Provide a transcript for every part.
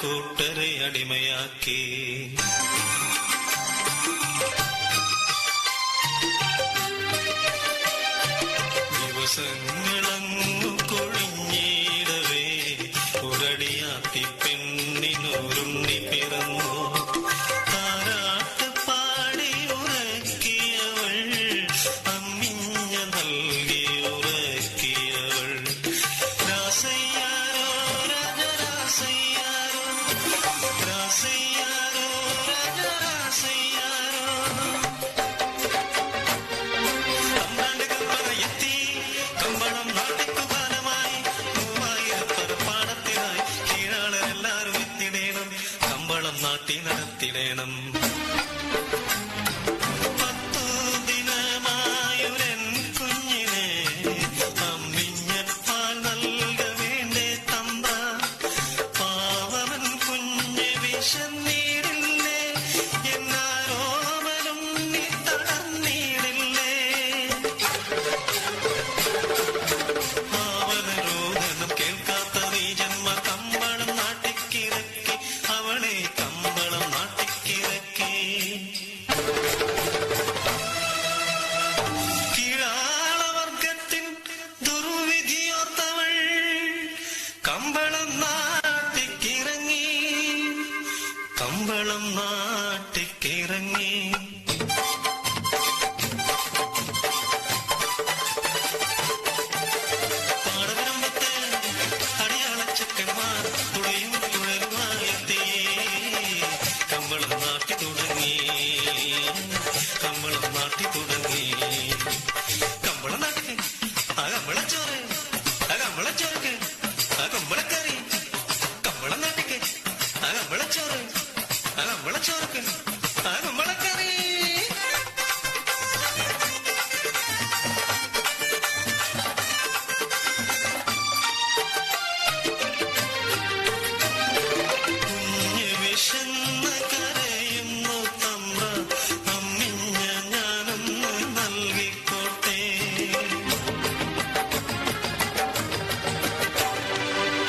കൂട്ടരെ അടിമയാക്കി. ദിവസങ്ങളങ്ങു കൊഴിഞ്ഞിടവേ ഉരടിയാത്തി പെണ്ണിനൊരുണ്ണി പിറന്നു. താരാട്ട് പാടി ഉറക്കിയവൾ അമ്മിഞ്ഞ നൽകി ഉറക്കിയവൾ. രാസയ്യാരോ രാജരാസയ്യാരോ രാസയ്യാരോ രാജരാസയ്യാരോ. തമ്പ്രാന്റെ കൽപ്പനയെത്തി കമ്പളം നാട്ടിക്കു കാലമായി. 3000 പറപ്പാടത്തിനായി കീഴാളരെല്ലാരും എത്തിടേണം. കമ്പളം നാട്ടി നടത്തിടേണം. 10 ദിനമായൊരൻ കുഞ്ഞിനെ അമ്മിഞ്ഞ പാൽ നൽക വേണ്ടേ തമ്പ്ര. പാവമൻ കുഞ്ഞ് വിശന്നീടില്ലേ എന്നാരോമലും നീ തളർന്നീടില്ലേ. പാവനരോധനം കേൾക്കാത്ത നീ ജന്മ കമ്പളം നാട്ടിക്കിറക്കി അവളെ കമ്പളം നാട്ടിക്കിറക്കി. കീഴാളവർഗത്തിൻ ദുർവിധിയോർത്തവൾ കമ്പളം നാട്ടിക്കിറങ്ങി. കമ്പളം നാട്ടിക്കിറങ്ങി. പാടവരമ്പത്ത് അടിയാളച്ചക്കന്മാർ തുഴയും തുഴലുമായെത്തി. കമ്പളം നാട്ടി തുടങ്ങി. കമ്പളം നാട്ടി തുടങ്ങി. കമ്പളം നാട്ടിക്ക് ആ കമ്പളച്ചോറ് ആ കമ്പളച്ചോർക്ക് ആ കമ്പളക്കറി. കമ്പളം നാട്ടിക്ക് ആ കമ്പളച്ചോറ് ആ കമ്പളച്ചോർക്ക് ആ കമ്പളക്കറി. കുഞ്ഞ് വിശന്ന് കരയുന്നു തമ്പ്ര അമ്മിഞ്ഞ ഞാനൊന്ന് നൽകിക്കോട്ടെ.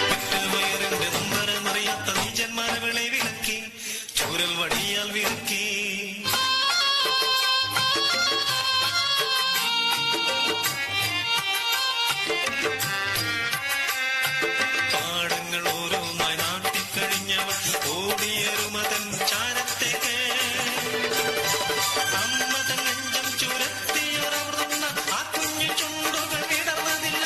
പെറ്റവയറിന്റെ നൊമ്പരമറിയാത്ത നീചന്മാരവളെ വിലക്കി ചൂരൽ വടിയാൽ വിലക്കി. പാടങ്ങൾ ഓരോന്നായി നാട്ടിക്കഴിഞ്ഞവൾ ഓടിയരുമതൻ ചാരത്തേക്ക്. അമ്മതൻ നെഞ്ചം ചുരത്തിയൊരവർന്ന ആ കുഞ്ഞു ചുണ്ടുകൾ വിടർന്നതില്ല.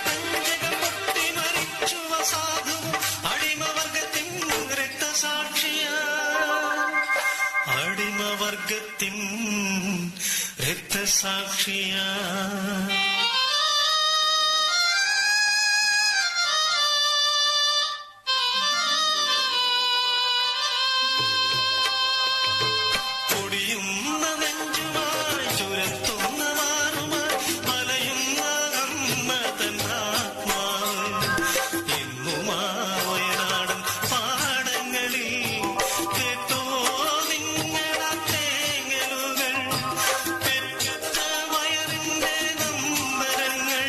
നെഞ്ചകം പൊട്ടി മരിച്ചു അസാധുവും അടിമവർഗത്തിൻ രക്തസാക്ഷിയാ. അടിമവർഗത്തിൻ രക്തസാക്ഷിയാ. പൊടിയുന്ന നെഞ്ചുമായി ചുരത്തുന്ന മാറുമായി അലയുന്ന അമ്മ തൻ ആത്മാവ്. എന്നുമാ വയനാടൻ പാടങ്ങളിൽ കേട്ടോ നിങ്ങളാ തേങ്ങലുകൾ. പെറ്റ വയറിന്റെ നൊമ്പരങ്ങൾ.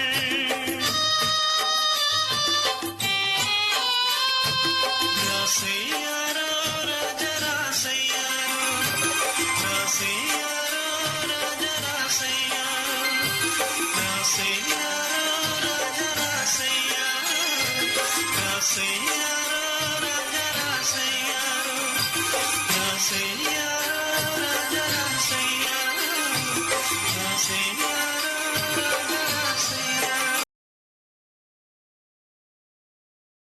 രാസയ്യാരോ രാജരാസയ്യാരോ രാസയ്യാരോ രാജരാസയ്യാരോ രാസയ്യാരോ രാജരാസയ്യാരോ രാസയ്യാരോ രാജരാസയ്യാരോ രാസയ്യാരോ